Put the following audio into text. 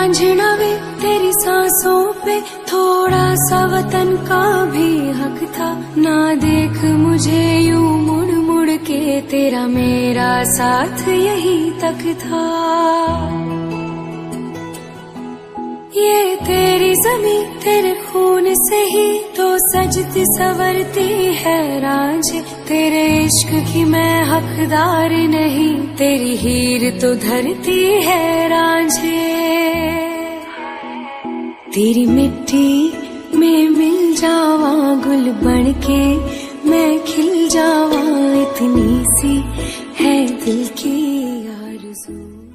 रांझना वे तेरी सांसों पे थोड़ा सा वतन का भी हक था। ना देख मुझे यूं मुड़ मुड़ के, तेरा मेरा साथ यही तक था। ये तेरी ज़मीं तेरे खून से ही तो सजती संवरती है रांझे। तेरे इश्क की मैं हकदार नहीं, तेरी हीर तो धरती है रांझे। तेरी मिट्टी में मिल जावा गुल बनके, मैं खिल जावा, इतनी सी है दिल की आरज़ू।